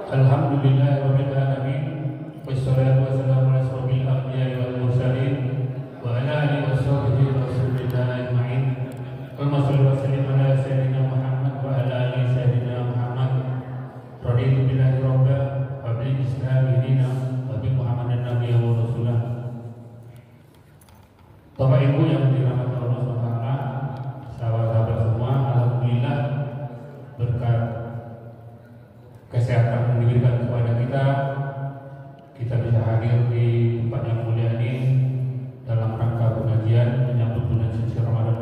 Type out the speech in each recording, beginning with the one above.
Alhamdulillahirabbil alamin wassalatu wassalamu ala asyrofil anbiya'i wal mursalin wa ala alihi washabbihi rasulillah ajma'in. Allahumma shalli wa sallim ala sayyidina Muhammad wa ala ali sayyidina Muhammad. Raditu billahi rabba wa bil islami dina wa bi Muhammadin nabiyyan wa rasulah. Bapak Ibu yang dirahmati Allah SWT, sahabat-sahabat semua, alhamdulillah berkat kesehatan yang diberikan kepada kita bisa hadir di tempat yang mulia ini dalam rangka pengajian menyambut bulan suci Ramadan.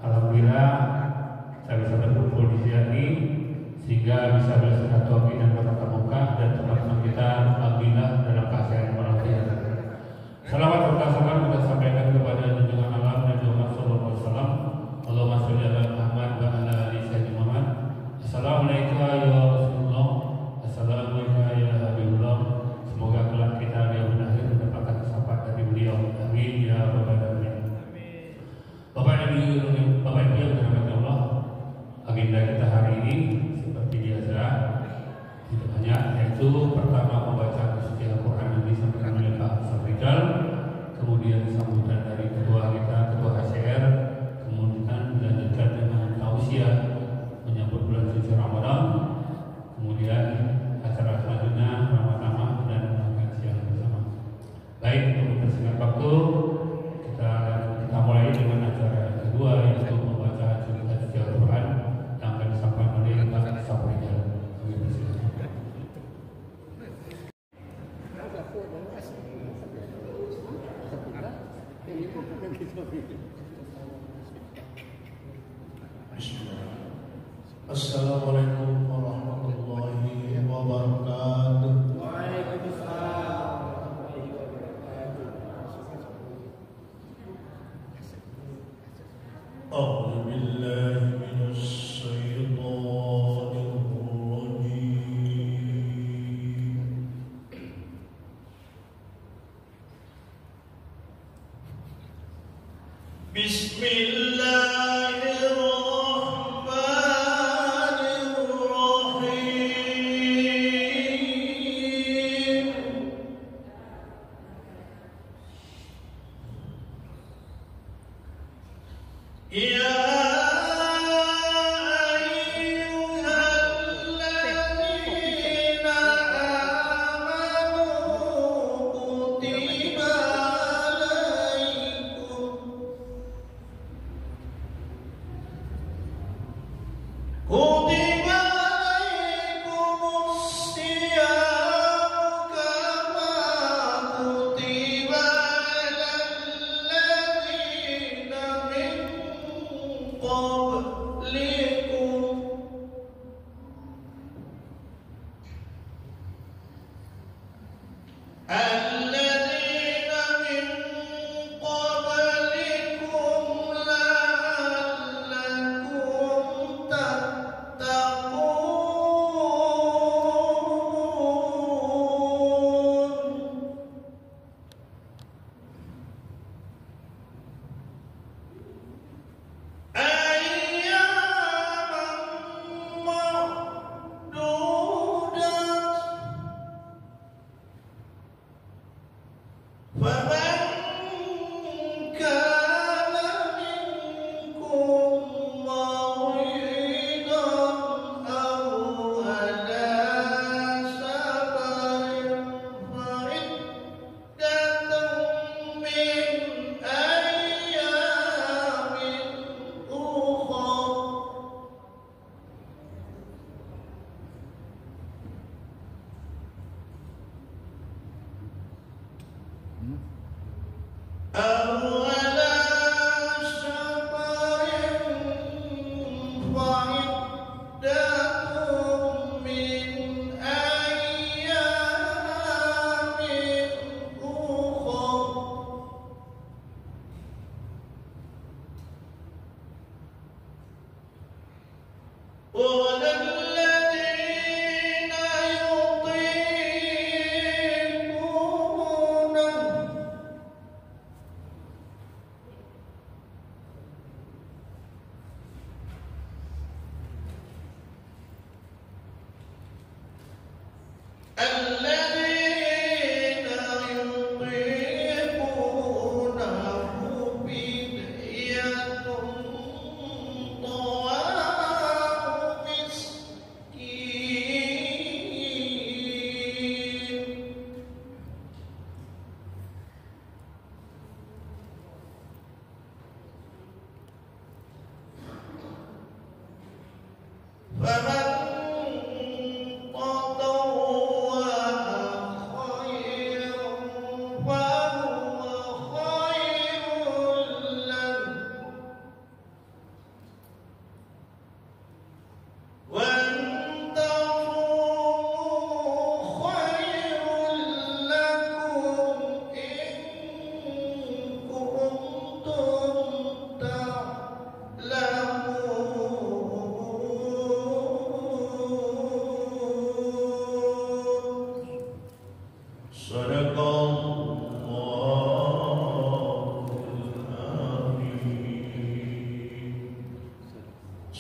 Alhamdulillah kita bisa berkumpul di sini sehingga bisa bersilaturahmi dan bertatap muka, dan teman-teman kita alhamdulillah dalam keadaan walafiat. Salawat serta salam kita sampaikan kepada junjungan alam Nabi Muhammad SAW. Allahumma sholli ala Muhammad wa ala ali sayyidina Muhammad. Assalamualaikum ya Rasulullah, assalamualaikum ya Habibullah. Semoga kelak kita di akhir mendapatkan syafaat dari beliau. Amin ya rabbal alamin. Bapak Ibu yang dirahmati Allah, agenda kita hari ini seperti biasa tidak banyak, yaitu pertama pembacaan suci Al-Quran yang disampaikan oleh Pak Safrizal, kemudian sambutan dari ketua HCR, kemudian dilanjutkan dengan tausiah menyambut bulan suci Ramadan, kemudian acara selanjutnya ramah-ramah dan makan siang bersama. Baik, untuk mempersingkat waktu, kita mulai dengan acara kedua, yaitu pembacaan suci Al-Quran yang akan disampaikan oleh Pak Safrizal. Assalamualaikum warahmatullahi wabarakatuh. Waalaikumsalam. A'udzu billahi minasy syaithanir rajim.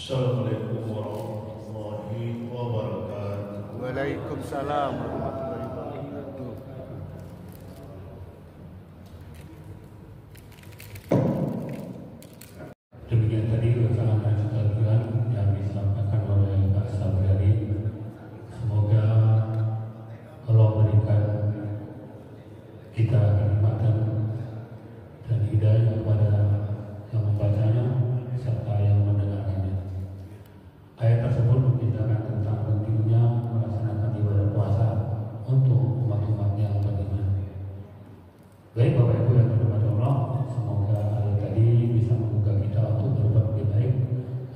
Assalamualaikum warahmatullahi wabarakatuh. Waalaikumsalam warahmatullahi wabarakatuh. Demikian tadi keterangan Tuhan yang disampaikan oleh Pak Sabri. Semoga Allah berikan kita kenikmatan dan hidayah kepada yang membacanya serta yang mendengarkannya. Ayat tersebut menceritakan tentang pentingnya melaksanakan ibadah puasa untuk umat-umat yang beriman. Baik Bapak Ibu yang berhormat Allah, semoga ayat tadi bisa membuka kita untuk berbuat lebih baik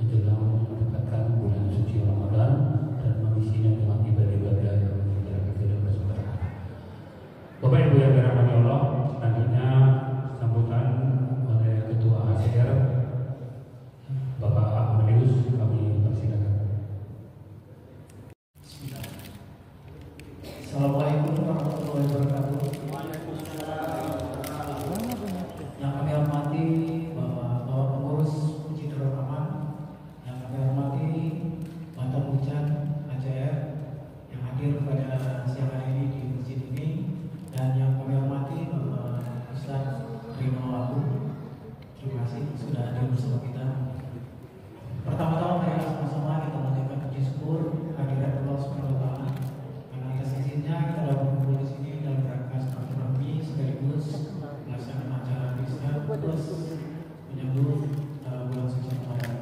menjelang mendekatkan bulan suci Ramadan dan mengisinya dengan ibadah-ibadah yang menjadi kita bersyukur. Bapak Ibu yang dirahmati Allah, selanjutnya sambutan oleh Ketua HCR Bapak Amelius, kami persilakan. Assalamualaikum warahmatullahi wabarakatuh. Yang kami hormati Bapak Pengurus Masjid Darul Aman, yang kami hormati Mantan Hujan HCR yang hadir pada siang hari ini di masjid ini, dan yang kami hormati Bapak Ustaz Rino Abu. Terima kasih sudah hadir bersama kita. Pertama-tama mari sama-sama kita mengucapkan puji syukur kehadirat Allah Subhanahu wa taala. Karena atas izinnya kita dapat berkumpul di sini dalam rangka silaturahmi sekaligus melaksanakan acara Islam plus menyambut bulan suci Ramadan.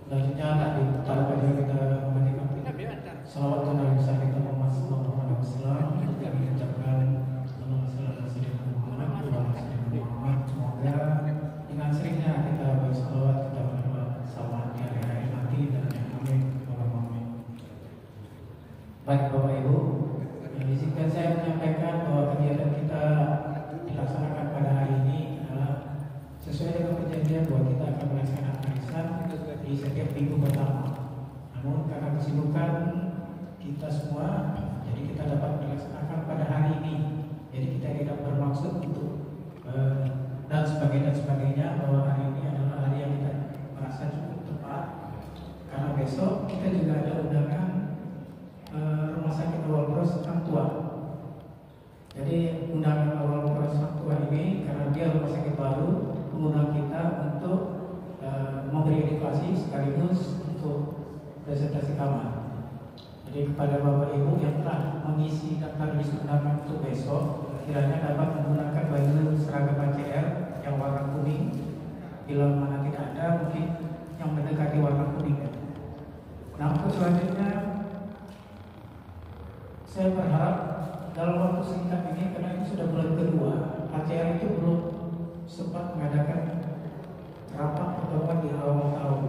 Selanjutnya tadi tanpa kita mematikan salawat dan salam besar kita Muhammad sallallahu alaihi wasallam untuk kami ucapkan Allahumma shalli ala sayyidina Muhammad wa ala sayyidina Muhammad. Semoga dengan seringnya kita bersalawat kita mendapat salawat di hari-hari nanti dan yang amin Allahumma amin. Baik Bapak Ibu, izinkan saya menyampaikan bahwa kegiatan kita dilaksanakan pada hari ini adalah sesuai dengan perjanjian bahwa kita akan melaksanakan arisan di setiap minggu pertama. Namun karena kesibukan kita semua, jadi kita dapat melaksanakan pada hari ini. Jadi kita tidak bermaksud untuk dan sebagainya bahwa hari ini adalah hari yang kita merasa cukup tepat, karena besok kita juga ada undangan Rumah Sakit Awal Pros Hang Tua. Jadi undangan Awal Pros Hang Tua ini karena dia rumah sakit baru, mengundang kita untuk memberi edukasi sekaligus untuk presentasi kamar. Jadi kepada Bapak Ibu yang telah mengisi daftar list undangan untuk besok, kiranya dapat menggunakan baju seragam HCR yang warna kuning. Bila mana tidak ada, mungkin yang mendekati warna kuning. Nah, untuk selanjutnya saya berharap dalam waktu singkat ini, karena ini sudah bulan kedua, HCR itu belum sempat mengadakan rapat pertemuan di awal tahun.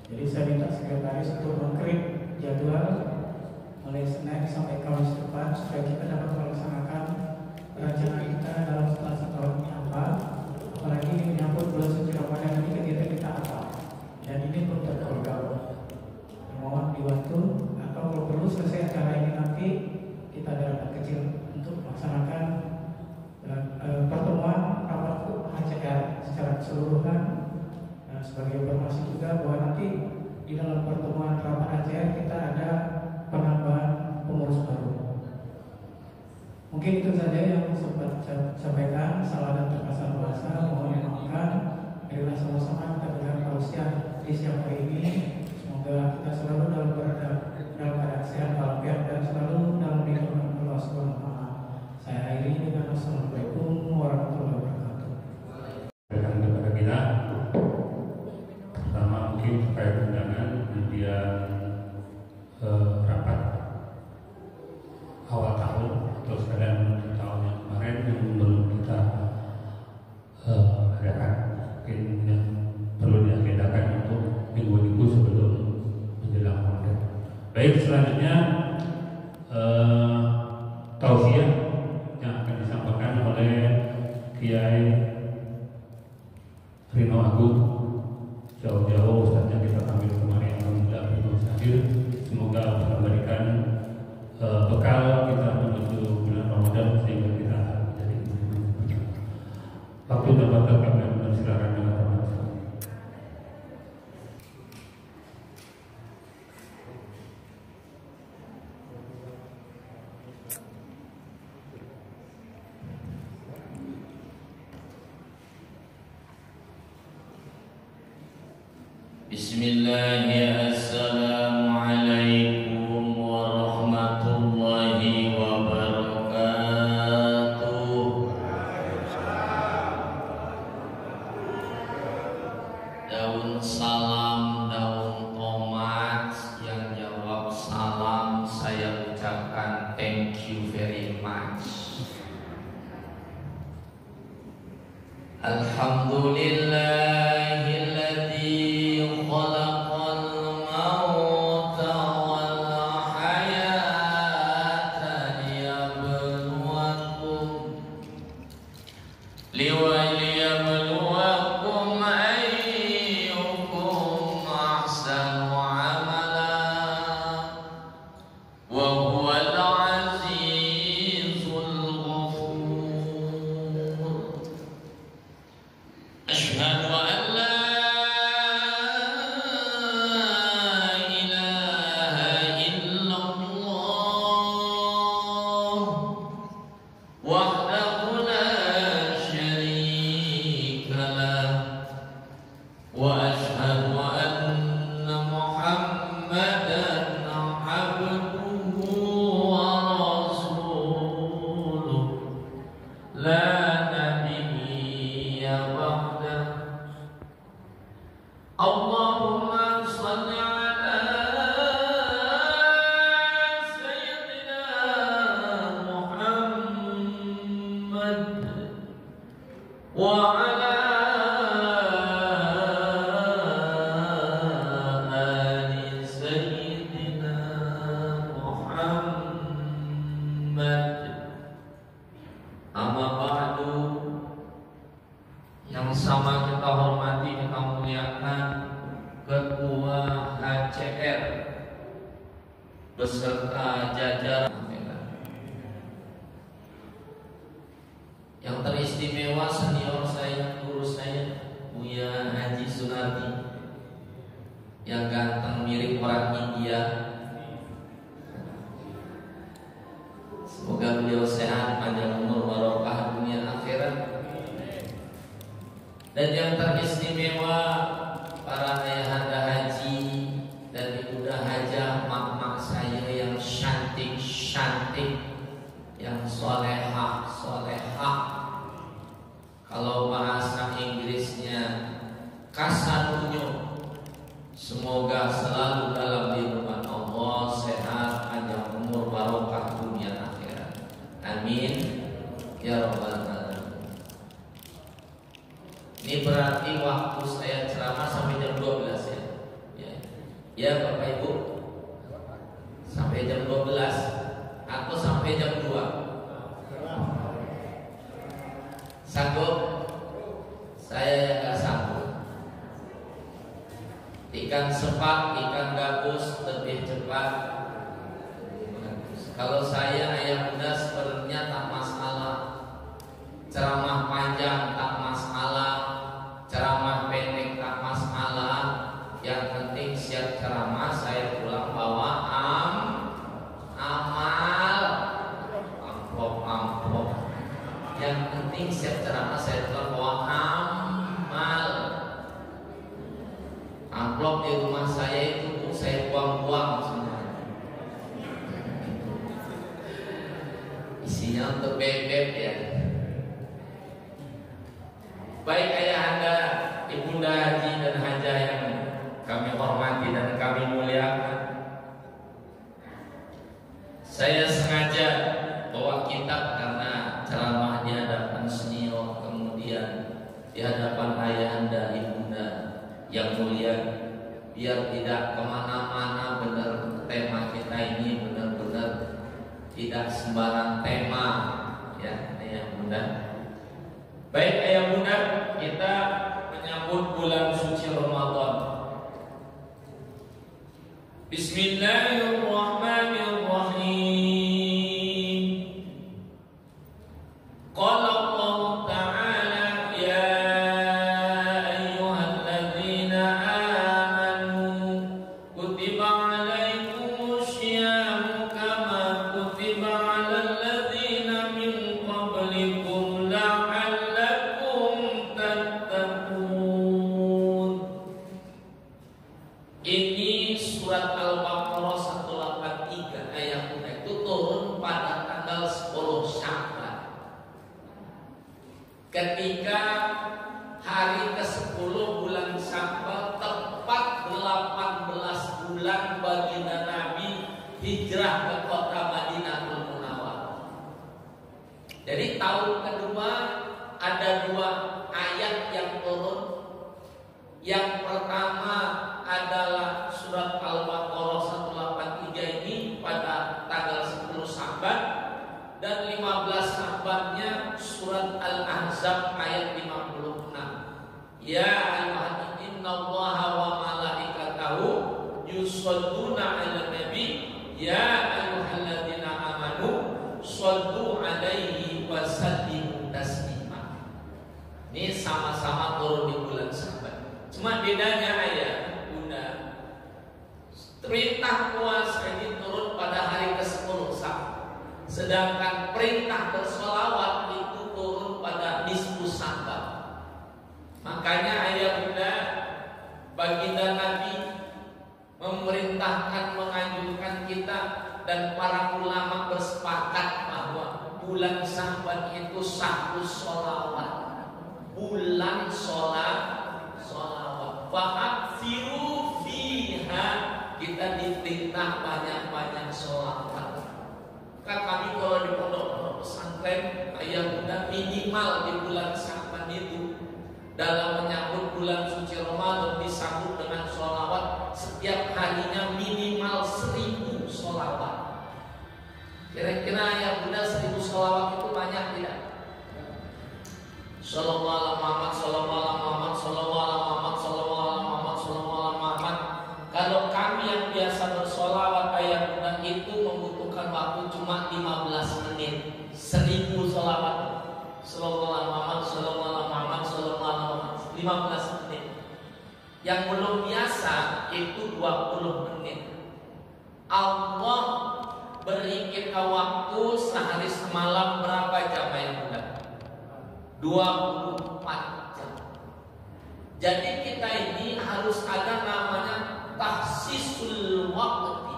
Jadi saya minta sekretaris untuk mengkrit jadwal mulai Senin sampai Kamis depan supaya kita dapat melaksanakan rencana kita dalam setelah setahun ini apa. Apalagi ini menyambut bulan suci Ramadan, ini kegiatan kita apa, dan ini belum terprogram. Mohon dibantu, atau kalau perlu selesai acara ini nanti kita ada rapat kecil untuk melaksanakan pertemuan rapat HCR secara keseluruhan. Sebagai informasi juga bahwa nanti di dalam pertemuan rapat HCR kita ada penambahan pengurus Mungkin itu saja yang sempat saya sampaikan. Salah dan terkasar bahasa mohon dimaafkan. Marilah sama-sama kita berikan tausiah di siang hari ini. Semoga kita selalu dalam keadaan sehat walafiat dan selalu dalam lindungan Allah Subhanahu wa taala. Saya akhiri dengan Assalamualaikum warahmatullahi wabarakatuh. Berikan kepada kita pertama mungkin terkait undangan, kemudian rapat awal tahun atau sekalian tahun yang kemarin yang belum kita adakan, mungkin yang perlu diagendakan untuk minggu-minggu sebelum menjelang Ramadan. Baik, selanjutnya tausiah yang akan disampaikan oleh Kiai Rino Agung. Jauh-jauh Ustaznya kita ambil kemarin, alhamdulillah Rino hadir. Semoga bisa memberikan bekal kita menuju bulan Ramadan sehingga kita menjadi waktu dan waktu kami silakan dengan teman-teman. Bismillahirrahmanirrahim. Assalamualaikum warahmatullahi wabarakatuh. Daun salam, daun tomat, yang jawab salam saya ucapkan thank you very much. Alhamdulillahilladzi khalaqal mauta wal hayata liyabluwakum ayyukum ahsanu amala wa huwal azizul ghafur. Asyhadu an la ilaha illallah wahdahu la syarika lah wa asyhadu anna Muhammadan abduhu wa rasuluh la nabiyya ba'dah. Allahumma shalli ala sayyidina Muhammad wa ala ali sayyidina Muhammad. Amma ba'du. Yang sama kita hormati, kita muliakan Ketua HCR beserta jajaran. Yang teristimewa senior saya, guru saya, Buya Haji Sunardi, yang ganteng mirip orang India. Semoga beliau sehat, panjang umur, barokah dunia akhirat. Dan yang teristimewa para ayahanda haji dan ibunda hajah, mak-mak saya yang cantik-cantik, yang solehah. Kalau bahasa Inggrisnya kasanunyo. Semoga selalu dalam lindungan Allah, sehat, panjang umur, barokah dunia akhirat. Amin ya rabbal alamin. Ini berarti waktu saya ceramah sampai jam 12 ya. Ya Bapak Ibu, sampai jam 12 atau sampai jam 2. Sanggup? Saya yang gak sanggup. Ikan sepak, ikan gabus lebih cepat. Kalau saya ayah muda sebenarnya tak masalah. Ceramah panjang tak masalah, ceramah pendek tak masalah. Yang penting siap ceramah, saya pulang bawa amal, amplop siap ceramah saya telah bawa amal. Amplop di rumah saya itu Bu, saya buang-buang semua. Isinya untuk bebek ya. Baik ayahanda, ibunda haji dan hajah yang kami hormati dan kami muliakan, saya sengaja bawa kitab karena ceramah di hadapan senior, kemudian di hadapan ayahanda, ibunda yang mulia, biar tidak kemana-mana. Benar, tema kita ini benar-benar tidak sembarang tema ya ayah bunda. Baik ayah bunda, kita menyambut bulan suci Ramadan. Bismillahirrahmanirrahim. Qala Allah Ta'ala ya ayyuhalladzina amanu kutiba alaikumus syiyamu kama kutiba alal ladzina min qablikum la'allakum tattaqun. Ini surat Al-Baqarah 183 ayat itu turun pada tanggal 10 Syawal. Ketika hari ke-10 bulan Syawal, tepat 18 bulan baginda Nabi hijrah ke kota Madinatul Munawwarah. Jadi tahun kedua ada 2 ayat yang turun. Yang pertama adalah surat Al-Baqarah 183 ini pada tanggal 10 Syawal, dan 15 Syawalnya surat Al-Ahzab ayat 56. Ya ayyuhalladzina innallaha wa malaikatahu yusholluna 'alan nabi ya ayyuhalladzina amanu shollu 'alaihi wa sallimu taslima. Ini sama-sama turun di bulan Syawal. Cuma bedanya ayah bunda, perintah puasa ini turun pada hari ke-10 Syawal, sedangkan perintah bersolawat itu turun pada nisfu Syawal. Makanya ayah bunda, baginda Nabi memerintahkan, menganjurkan kita, dan para ulama bersepakat bahwa bulan Syawal itu satu solawat, bulan solawat. Fa'aksiru fiha, kita diperintah banyak-banyak sholawat. Kan kami kalau di pondok pesantren ayah bunda, minimal di bulan Syawal itu dalam menyambut bulan suci Ramadan disambut dengan sholawat setiap harinya minimal 1000 sholawat. Kira-kira ayah bunda 1000 sholawat itu banyak tidak? Sallallahu alaihi Muhammad, sallallahu alaihi Muhammad, sallallahu alaihi Muhammad, sallallahu alaihi Muhammad, sallallahu alaihi Muhammad. Kalau kami yang biasa bersolawat ayat bunda itu membutuhkan waktu cuma 15 menit. 1000 solawat. Sallallahu alaihi Muhammad, sallallahu alaihi Muhammad, sallallahu alaihi Muhammad, 15 menit. Yang belum biasa itu 20 menit. Allah beri kita waktu sehari semalam berapa jam ayat bunda? 24 jam. Jadi kita ini harus ada namanya tahsisul waqti.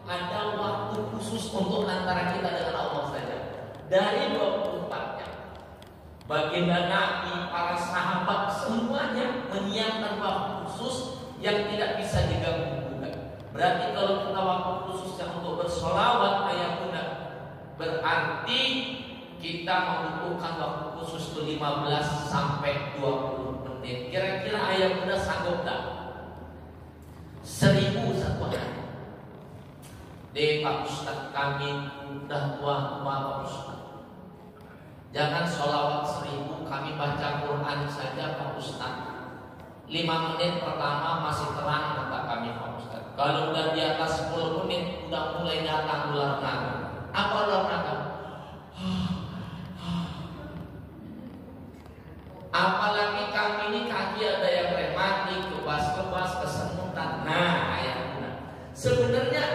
Ada waktu khusus untuk antara kita dengan Allah saja. Dari 24 jam. Baginda Nabi, para sahabat semuanya menyiapkan waktu khusus yang tidak bisa diganggu-gugat. Berarti kalau kita waktu khusus yang untuk bersolawat ayat bunda, berarti kita membutuhkan waktu khusus itu 15 sampai 20 menit. Kira-kira ayah bunda sanggup tak? 1000 satu hari. Dek Pak Ustaz, kami udah tua Pak Ustaz. Jangan sholawat 1000, kami baca Quran saja Pak Ustaz. 5 menit pertama masih terang kata kami Pak Ustaz. Kalau udah di atas 10 menit udah mulai datang ular naga. Apa ular naga? Apalagi kami ini kaki ada yang rematik, kebas-kebas, kesemutan. Nah, ayah bunda, sebenarnya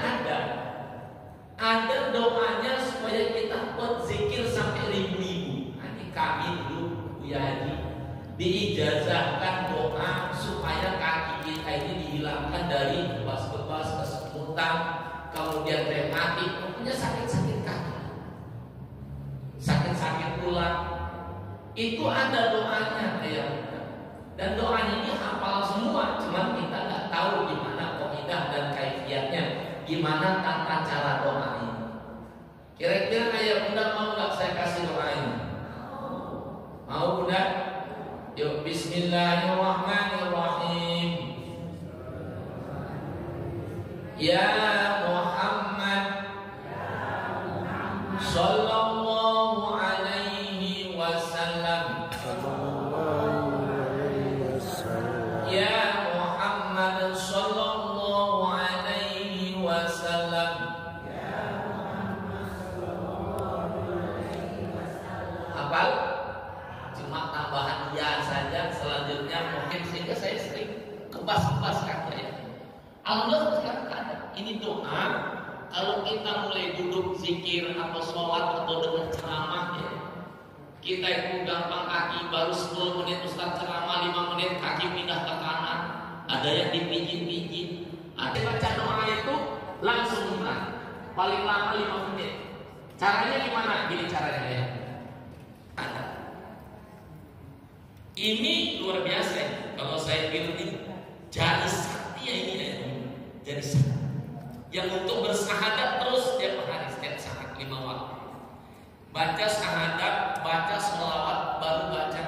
ada doanya supaya kita buat zikir sampai ribu-ribu. Nah, kami dulu Buya Haji diijazahkan doa supaya kaki kita ini dihilangkan dari bekas-bekas, kesemutan, kemudian rematik, pokoknya sakit-sakit kaki, sakit-sakit tulang. Itu ada doanya ya. Dan doanya ini hafal semua, cuman kita nggak tahu gimana kaidah dan kaifiatnya, gimana tata cara doa ini. Kira-kira ayah bunda mau nggak saya kasih doa ini? Mau bunda? Yuk, Bismillahirrahmanirrahim. Ya Muhammad, Sallallahu alaihi wasallam. Ya Muhammad Sallallahu alaihi wasallam. Hafal? Cuma tambahan ya saja, selanjutnya mungkin sehingga saya sering kebas-kebas kata ya. Alhamdulillah sekarang ada. Ini doa kalau kita mulai duduk zikir atau sholat atau dengar ceramah ya, kita itu gampang kaki baru 10 menit Ustaz ceramah 5 menit kaki pindah ke kanan, ada yang dipijit-pijit, ada baca doa itu langsung hilang, paling lama 5 menit. Caranya gimana? Gini caranya ya. Ada. Ini luar biasa ya. Kalau saya bilang ini jari sakti ya ini ya. Jari sakti yang untuk bersahadat terus setiap hari, setiap saat 5 waktu. Baca syahadat, baca sholawat, baru baca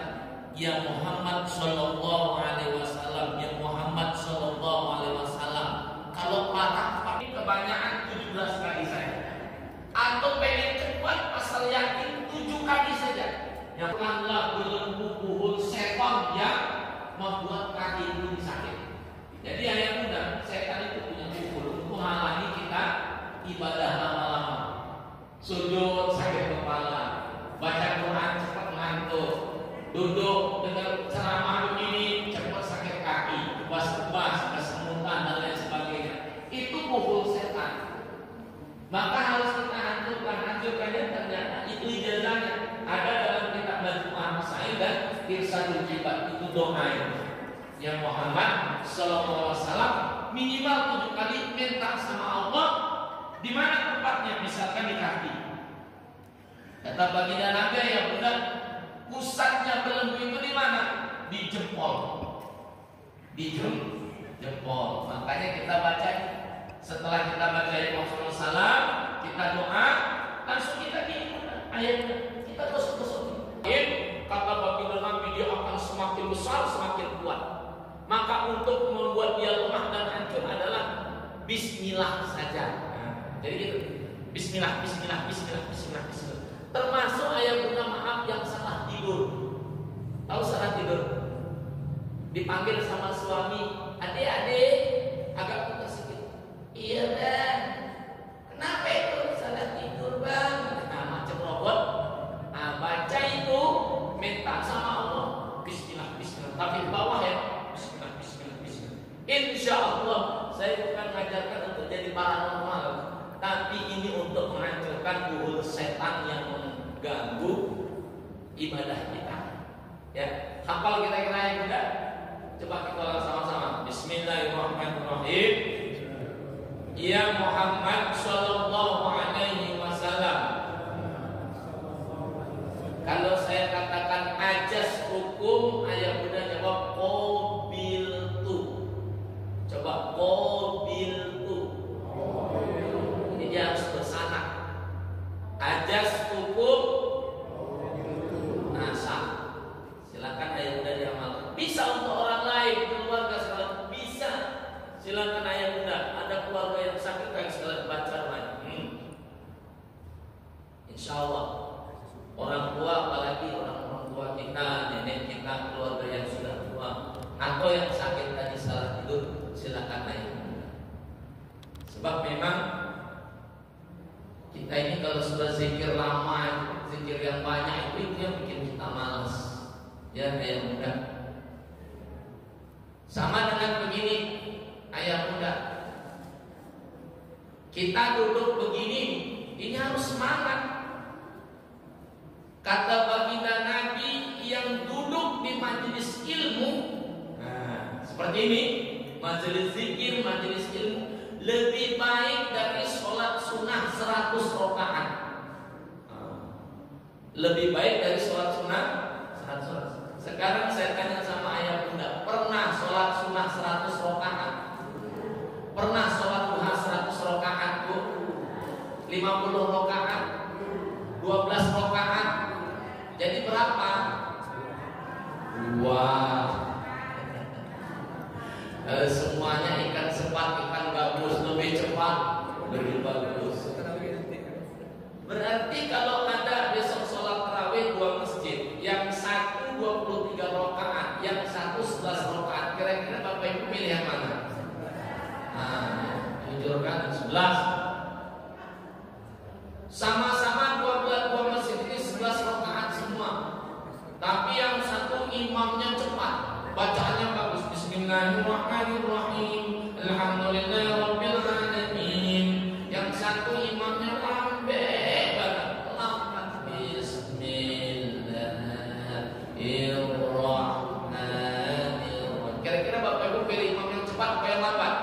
ya Muhammad Sallallahu alaihi wasallam, ya Muhammad Sallallahu alaihi wasallam. Kalau parah tapi kebanyakan 17 kali saja. Atau pengen cepat asal yakin 7 kali saja. Yang Allah belenggu setan yang membuat kaki itu sakit. Jadi ayat muda, setan itu punya pukul untuk menghalangi kita ibadah lama-lama. Sujud sakit kepala, baca Quran cepat ngantuk, duduk dengar ceramah begini cepat sakit kaki, kebas-kebas, kesemutan dan lain sebagainya. Itu pukul setan. Maka harus kita hancurkannya. Ternyata itu ijazahnya ada dalam kitab Majmu'ah Masail dan Irsadul Jibad. Itu doa yang Muhammad Sallallahu alaihi wasallam minimal 7 kali minta sama Allah. Di mana tempatnya? Misalkan di kaki. Kata baginda Nabi ya bunda, pusatnya belenggu itu di mana? Di jempol. Di jempol. Makanya kita baca. Setelah kita baca Rasulullah SAW, kita doa, langsung kita gini ayatnya, kita gosok-gosok. Kata baginda Nabi dia akan semakin besar, semakin kuat. Maka untuk membuat dia lemah dan hancur adalah Bismillah saja. Jadi gitu, Bismillah, Bismillah, Bismillah, Bismillah, Bismillah. Termasuk ayat bunda maaf yang salah tidur. Tahu salah tidur? Dipanggil sama suami, adik-adik, agak putar sedikit. Iya bang, kenapa itu salah tidur bang? Nah macam robot. Nah baca itu, minta sama Allah, Bismillah, Bismillah. Tapi di bawah ya, Bismillah, Bismillah, Bismillah. Insya Allah saya bukan mengajarkan untuk jadi paranormal, tapi ini untuk menghancurkan buhul setan yang mengganggu ibadah kita. Ya, hafal kira-kira yang tidak? Coba kita ulang sama-sama. Bismillahirrahmanirrahim. Ya Muhammad Sallallahu alaihi wasallam. Kalau saya katakan ajas hukum, ayah bunda jawab qabiltu. Coba qabiltu. Ini dia harus bersanak. Ajas hukum nasa. Silakan ayah bunda diamalkan. Bisa untuk orang lain, keluarga sekalian bisa. Silakan ayah bunda. Ada keluarga yang sakit kan sekalian baca lagi. Insya Allah. Orang tua apalagi orang tua kita, nenek kita, keluarga yang sudah tua atau yang sakit tadi salah tidur, silakan ayah bunda. Sebab memang kita ini kalau sudah zikir lama, zikir yang banyak itu yang bikin kita malas. Ya ayah bunda. Sama dengan begini, ayah bunda. Kita duduk begini, ini harus semangat. Kata baginda Nabi ilmu. Nah, seperti ini, majelis zikir, majelis ilmu lebih baik dari sholat sunnah 100 rakaat. Lebih baik dari sholat sunnah 100 rakaat. Sekarang saya tanya sama ayah bunda, pernah sholat sunnah 100 rakaat? Pernah sholat duha 100 rakaat, Bu? 50 rakaat? 12 rakaat? Jadi berapa? 2. Semuanya ikan sepat, ikan gabus, lebih cepat, lebih bagus. Berarti kalau Anda besok sholat tarawih 2 masjid, yang satu 23 rakaat, yang satu 11 rakaat, kira-kira Bapak Ibu pilih yang mana? Nah, jujur kan 11. Sama-sama 2 masjid ini 11 rakaat semua. Tapi yang satu imamnya cepat, bacaannya bagus. Bismillahirrahmanirrahim. Alhamdulillahirabbil alamin. Yang satu imamnya lambat banget. Lambat. Bismillahirrahmanirrahim. Kira-kira Bapak Ibu pilih imam yang cepat apa yang lambat?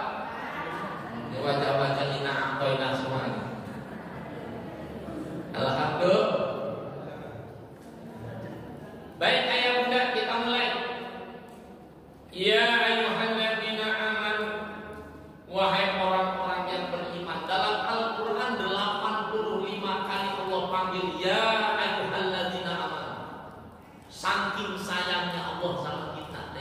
Ini wajah-wajah ina atoina semuanya. Alhamdulillah. Baik ayah bunda, kita mulai. Ya ayyuhalladzina amanu, wahai orang-orang yang beriman. Dalam Al-Quran 85 kali Allah panggil ya ayyuhalladzina amanu. Saking sayangnya Allah sama kita,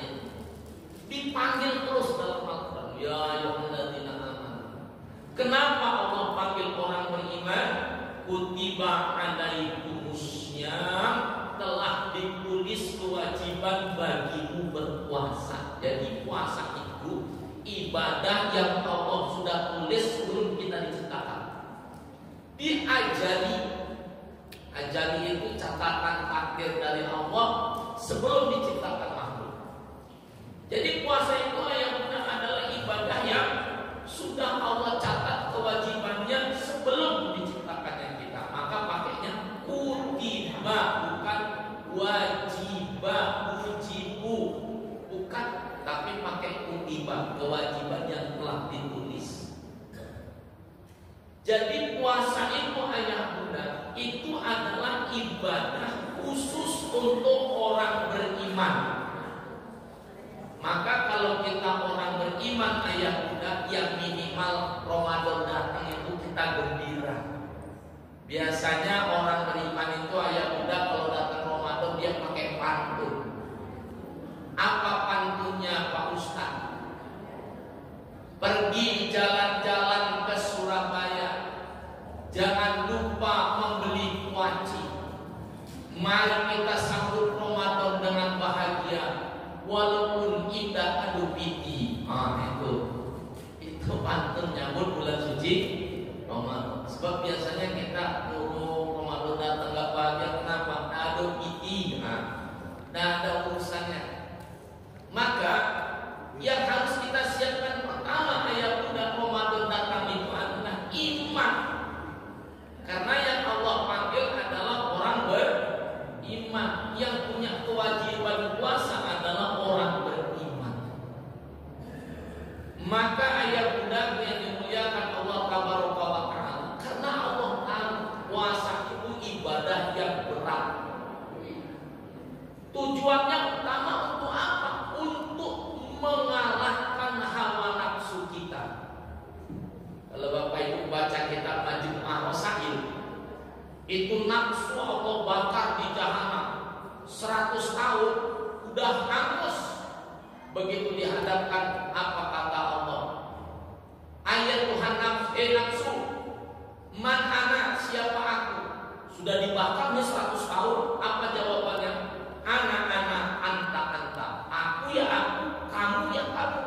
dipanggil terus dalam Al-Quran ya ayyuhalladzina amanu. Kenapa Allah panggil orang beriman? Kutiba alaikumussyam, telah ditulis kewajiban bagimu berpuasa. Jadi puasa itu ibadah yang Allah sudah tulis sebelum kita diciptakan. Diajari, ajari itu catatan takdir dari Allah sebelum diciptakan makhluk. Jadi puasa itu yang benar adalah ibadah yang sudah Allah catat kewajibannya sebelum diciptakannya kita. Maka pakainya kutiba, bukan wajibah, wujibu, bukan, tapi pakai kutiba, kewajiban yang telah ditulis. Jadi puasa itu ayah bunda, itu adalah ibadah khusus untuk orang beriman. Maka kalau kita orang beriman ayah bunda, yang minimal Ramadan datang itu kita gembira. Biasanya orang beriman itu ayah bunda kalau datang Ramadan dia pakai pantun. Apa pantunnya Pak Ustaz? Pergi jalan-jalan ke Surabaya, jangan lupa membeli kuaci. Mari kita sambut Ramadan dengan bahagia, walaupun kita adu piti. Itu pantun nyambut bulan suci Ramadan. Sebab biasanya kita Ramadan datang gak bahagia, kenapa? Adu piti, nah ada urusannya. Maka yang harus kita siapkan pertama ayat bunda Ramadan datang itu adalah iman. Karena yang Allah panggil adalah orang beriman. Yang punya kewajiban puasa adalah orang beriman. Maka ayat bunda yang dimuliakan Allah tabaraka wa ta'ala, karena Allah tahu puasa itu ibadah yang berat. Tujuannya utama untuk apa? Untuk mengalahkan hawa nafsu kita. Kalau Bapak Ibu baca kitab Majmu'ah Rasail, itu nafsu Allah bakar di jahanam 100 tahun, udah hangus. Begitu dihadapkan, apa kata Allah? Ayat Tuhan nafsu, man ana, siapa aku? Sudah dibakar nih 100 tahun, apa jawabannya? Anak-anak, anta. Aku ya aku, kamu ya kamu.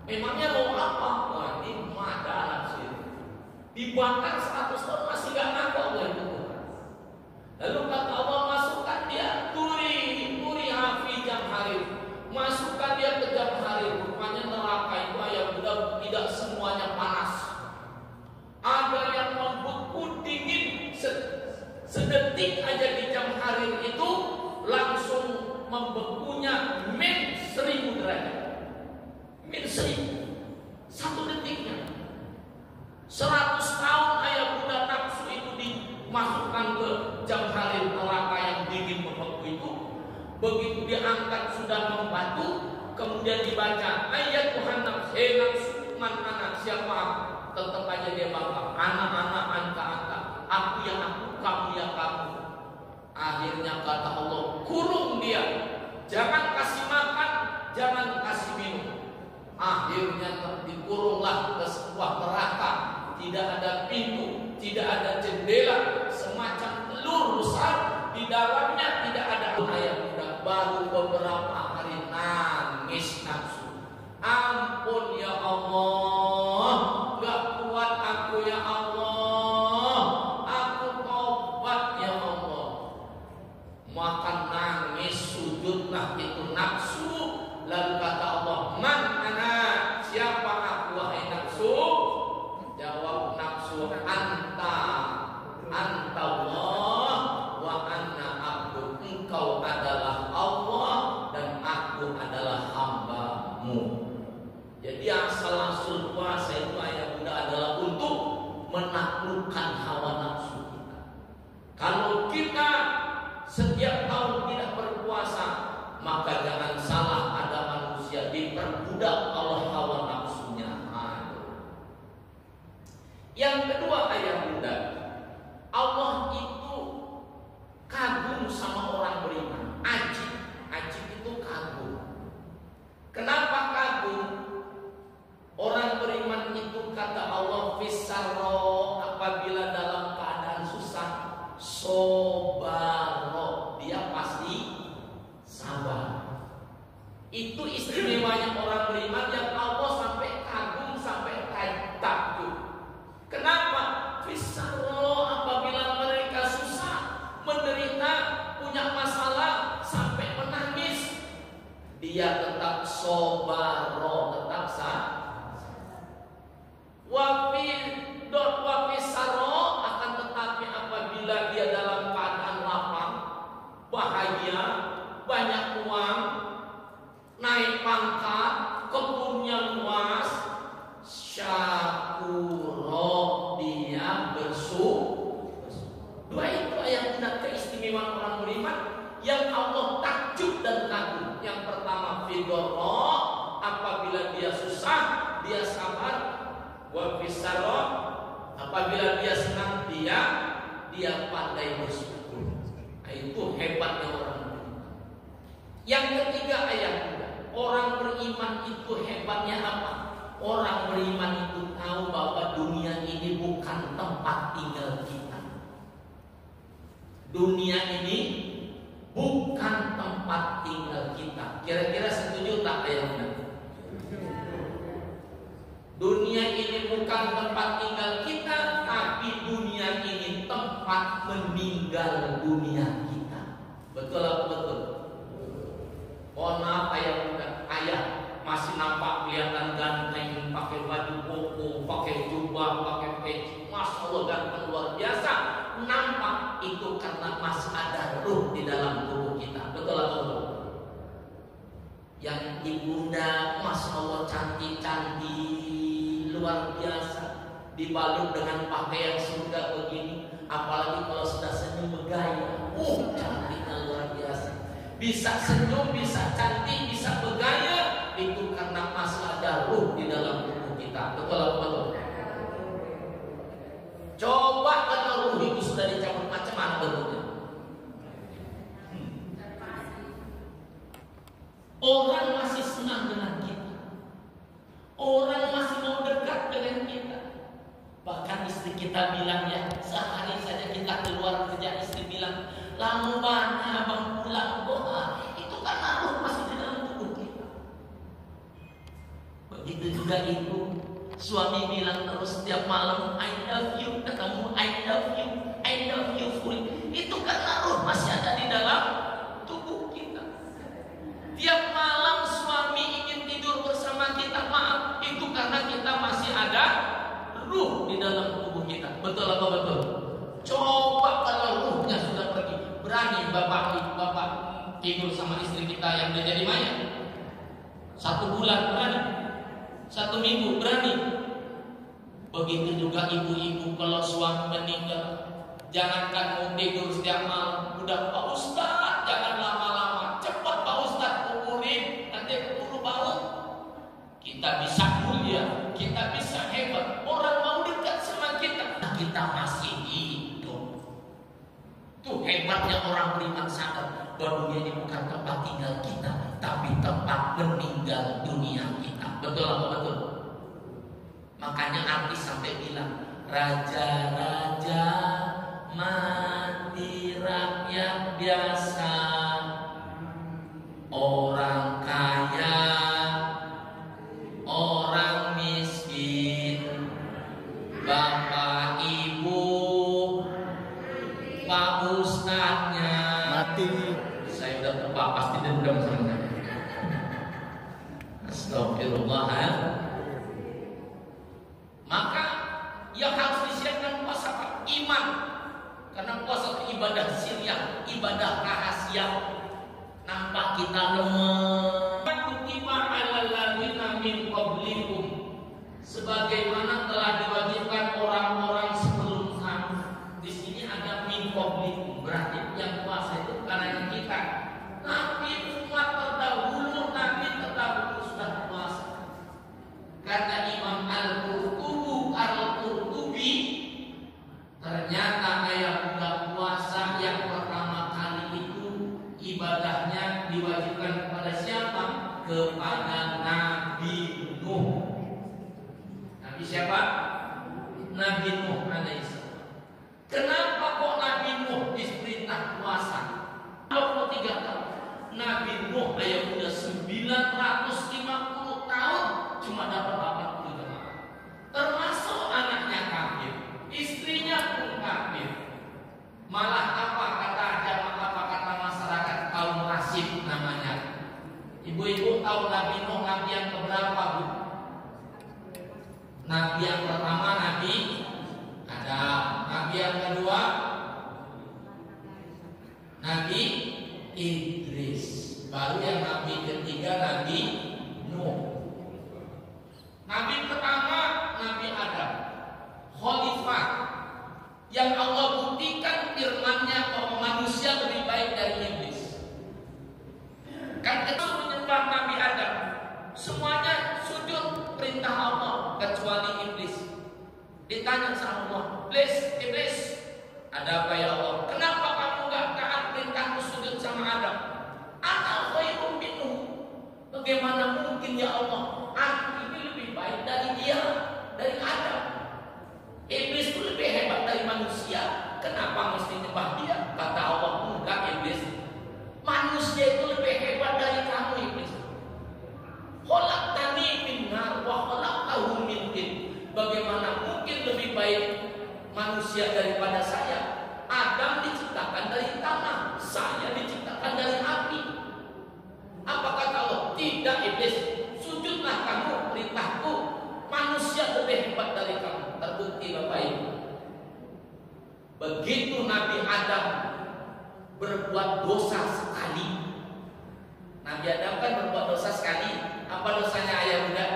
Memangnya mau apa? Wah, ini ada nafsu. Dibakar 100 tahun masih gak ngaku Allah itu. Lalu kata Allah, masukkan dia turi hafi jam hari. Masukkan dia ke jam hari. Rupanya neraka itu ayat udah tidak semuanya panas. Ada yang membeku dingin, sedetik aja di jam hari itu langsung membekunya 100 tahun ayah bunda nafsu itu dimasukkan ke jangkauan neraka yang dingin waktu itu. Begitu diangkat sudah membatu, kemudian dibaca ayat Tuhan nafsu, nafsu man anak siapa? Tetap aja dia bangga, anak-anak anta, aku yang aku, kamu yang kamu. Akhirnya kata Allah, kurung dia, jangan kasih makan, jangan kasih minum. Akhirnya dikurunglah ke sebuah neraka, tidak ada pintu, tidak ada jendela, semacam telur besar, di dalamnya tidak ada ayat. Baru beberapa hari nangis nafsu, ampun ya Allah, gak kuat aku ya Allah, aku tobat ya Allah. Maka nangis sujudlah itu nafsu. Lalu kata Allah, man ana, siapa aku wahai nafsu? Jawab nafsu, anta Allah wa anna abdu, engkau adalah Allah dan aku adalah hambamu. Jadi asal-usul puasa itu ayah bunda adalah untuk menaklukkan hawa nafsu kita. Kalau kita setiap tahun tidak berpuasa, maka jangan salah, ada manusia diperbudak oleh hawa nafsunya. Yang kedua ayah bunda, Allah itu kagum sama orang beriman. Ajib itu kagum. Kenapa kagum? Orang beriman itu kata Allah fisarro, apabila dalam keadaan susah, sobaro, dia pasti sabar. Itu istimewanya orang beriman yang Allah sampai kagum, sampai takjub. Kenapa? Fisarro, apabila mereka susah, menderita, punya masalah, sampai menangis, dia tetap sobaro, tetap sabar. Wafisaro, akan tetapi apabila dia dalam keadaan lapang, bahagia, banyak uang, naik pangkat, kebunnya luas, syakuro, dia bersyukur. Dua itu yang tidak keistimewaan orang beriman yang Allah takjub dan kagum. Yang pertama fidoro, apabila dia susah dia sabar. Wafisaro, apabila dia senang dia pandai bersyukur. Nah, itu hebatnya orang beriman. Yang ketiga ayat, orang beriman itu hebatnya apa? Orang beriman itu tahu bahwa dunia ini bukan tempat tinggal kita. Dunia ini bukan tempat tinggal kita. Kira-kira setuju tak ayat? Dunia ini bukan tempat tinggal kita, tapi dunia ini tempat meninggal dunia kita. Betul apa betul? Mohon maaf ayah muda, ayah masih nampak kelihatan ganteng, pakai baju koko, pakai jubah, pakai peci, masya Allah ganteng luar biasa. Nampak itu karena masih ada ruh di dalam tubuh kita. Betul apa betul? Yang ibunda masya Allah cantik-cantik, luar biasa, dibalut dengan pakaian surga begini. Apalagi kalau sudah senyum bergaya, cantiknya luar biasa. Bisa senyum, bisa cantik, bisa bergaya, itu karena masih ada ruh di dalam tubuh kita. Betul apa betul? Coba kalau ruh itu sudah dicabut, macam mana bentuknya? Orang masih senang dengan kita, orang masih mau dekat dengan kita. Bahkan istri kita bilang, ya sehari saja kita keluar kerja, istri bilang, lama banget abang pulang doa. Itu karena roh masih di dalam tubuh kita. Begitu juga itu, suami bilang terus setiap malam, I love you, ketemu I love you fully. Itu karena roh masih ada di dalam tubuh kita. Tiap malam suami ingin tidur bersama kita, maaf, itu karena kita masih ada ruh di dalam tubuh kita. Betul apa betul? Coba kalau ruhnya sudah pergi, berani bapak tidur sama istri kita yang udah jadi mayat? 1 bulan berani? 1 minggu berani? Begitu juga ibu-ibu kalau suami meninggal, jangankan mau tidur setiap malam, udah Pak Ustaz jangan lama-lama, cepat Pak Ustaz kuburin, nanti keburu bau. Kita bisa mulia, kita bisa hebat, orang mau dekat sama kita, kita masih hidup. Tuh hebatnya orang beriman sadar bahwa dunia ini bukan tempat tinggal kita, tapi tempat meninggal dunia kita. Betul apa betul? Makanya artis sampai bilang, raja-raja mati rakyat biasa, orang kaya, orang miskin, bapak ibu, pak ustadznya mati. Saya udah tebak pasti dendam sama saya. Astagfirullah. Maka yang harus disiapkan puasa apa? Iman. Karena puasa itu ibadah siriyah, ibadah rahasia. Nampak kita lemah. Kutiba 'alal ladzina min qablikum, sebagaimana telah diwajibkan orang-orang sebelum kamu. Di sini ada min qablikum, berarti yang puasa itu karena kita. Nabi umat terdahulu, Nabi terdahulu sudah puasa. Kata Imam Al-Qurtubi, ternyata ayat bulan puasa yang pertama kali itu ibadahnya diwajibkan kepada siapa? Kepada Nabi Nuh. Nabi siapa? Nabi Nuh alaihissalam. Kenapa kok Nabi Nuh diperintah puasa 23 tahun? Nabi Nuh ayat udah 950 tahun cuma dapat 40 jemaah. Termasuk anaknya kafir, istrinya pun kafir. Malah apa kata masyarakat kaum rasib namanya. Ibu-ibu tahu Nabi Nuh nabi yang keberapa, Bu? Nabi yang pertama Nabi Adam, nabi yang kedua Nabi Idris, baru yang nabi ketiga Nabi Nuh. Nabi pertama Nabi Adam, khalifah yang Allah buktikan firman-Nya bahwa manusia lebih baik dari iblis. Kan kita menyembah Nabi Adam, semuanya sujud perintah Allah kecuali iblis. Ditanya sama Allah, iblis, ada apa ya Allah? Kenapa kamu gak taat perintahku sujud sama Adam? Ana khairum minhu. Bagaimana mungkin ya Allah? Aku ini lebih baik dari dia, dari Adam. Iblis itu lebih hebat dari manusia. Kenapa mesti nyembah dia? Kata Allah, enggak iblis. Manusia itu lebih hebat dari kamu iblis. Khalaqtani min nar wa khalaqtahu min tin. Bagaimana mungkin lebih baik manusia daripada saya? Adam diciptakan dari tanah, saya diciptakan dari api. Apa kata Allah? Tidak iblis, sujudlah kamu perintahku. Manusia lebih hebat dari kamu. Terbukti Bapak Ibu. Begitu Nabi Adam berbuat dosa sekali. Nabi Adam kan berbuat dosa sekali. Apa dosanya ayah bunda?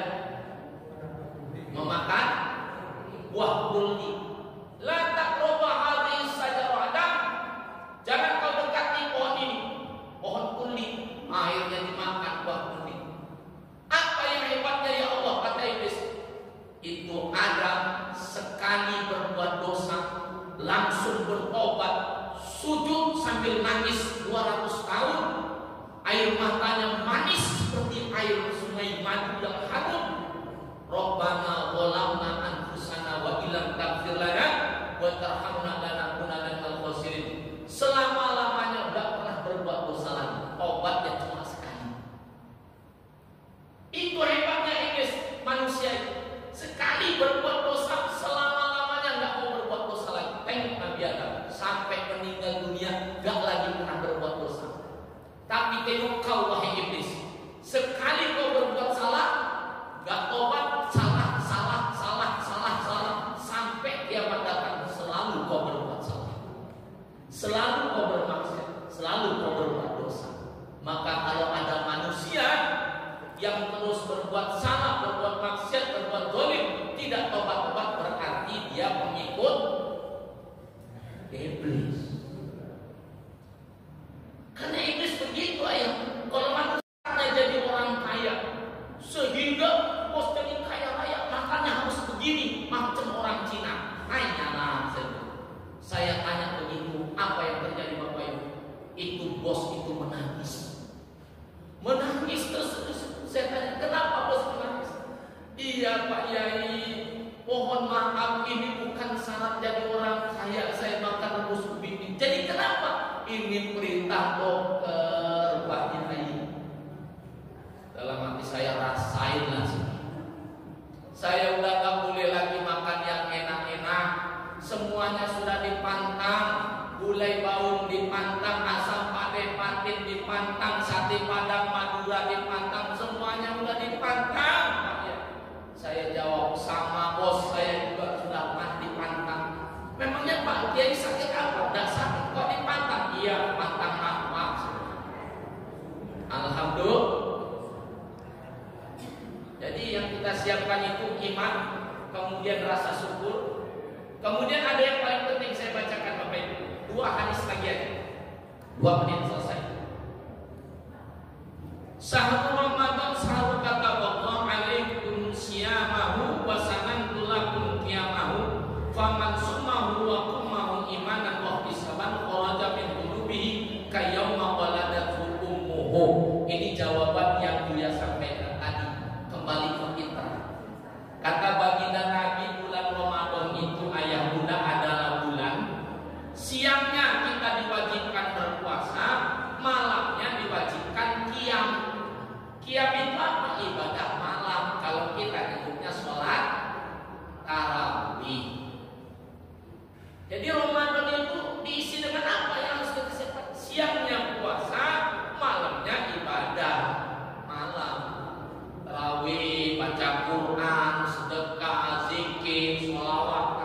Memakan buah kulti. La taqrabu hadhihi sajarah Adam. Jangan kau dekati pohon ini. Pohon kulti. Akhirnya dimakan buah kulti. Apa yang hebatnya ya Allah, kata iblis? Itu Adam sekali berbuat dosa langsung bertobat, sujud sambil nangis 200 tahun. Air matanya manis seperti air sungai madu yang harum. Rabbana zalamna anfusana wa illam taghfir lana wa tarhamna lanakunanna minal khasirin. Selama-lamanya enggak pernah berbuat dosa lagi. Tobatnya cuma sekali. Itu hebatnya iblis, manusia itu. Sekali berbuat dosa, selama-lamanya enggak mau berbuat dosa lagi. Tengok Nabi Adam sampai meninggal dunia enggak lagi pernah berbuat dosa. Tapi tengok kau wahai iblis, sekali kau berbuat salah, gak tobat, salah, sampai kiamat datang selalu kau berbuat salah, selalu kau bermaksiat, selalu kau berbuat dosa. Maka kalau ada manusia yang terus berbuat salah, berbuat maksiat, berbuat zalim, tidak tobat-tobat, dia pengikut iblis. Karena iblis begitu ayah. Kalau manusia jadi orang kaya, sehingga bos jadi kaya raya, makanya harus begini macam orang Cina. Tanyalah saya tanya begitu, apa yang terjadi Bapak Ibu? Itu bos itu menangis terus. Saya tanya, kenapa bos menangis? Iya Pak Yai, mohon maaf, ini bukan syarat jadi orang kaya, saya makan rebus ubi ini. Jadi kenapa? Ini perintah dokter Pak Yai. Dalam hati saya rasain lah sih. Saya udah gak boleh lagi makan yang enak-enak. Semuanya sudah dipantang. Gulai baung dipantang, asam pade patin dipantang, sate padang Madura dipantang, semuanya udah dipantang Pak ya. Saya jawab, sama bos saya juga sudah dipantang. Memangnya Pak Kiai sakit apa? Tidak sakit kok dipantang. Iya, pantang apa? Alhamdulillah. Jadi yang kita siapkan itu iman, kemudian rasa syukur, kemudian ada yang paling penting saya bacakan Bapak Ibu. 2 hadis lagi aja. 2 menit selesai. Sahur Ramadan sahur kata Allah alaikum siyamahu wa sanantu lakum qiyamahu faman sumahu wa qumahu imanan wa ihtisaban kharaja min qulubihi kayauma waladatu ummuhu. Ini jawaban yang dia sampaikan tadi. Kembali ke kita. Kata baginda Nabi, bulan Ramadan itu ayah bunda adalah bulan. Siangnya kita diwajibkan berpuasa, malamnya diwajibkan qiyam. Qiyam itu apa? Ibadah malam. Kalau kita nyebutnya sholat tarawih. Jadi Ramadan itu diisi dengan apa yang harus kita siapkan? Siangnya puasa, malamnya ibadah malam. Tarawih, baca Quran, sedekah, zikir, sholawat.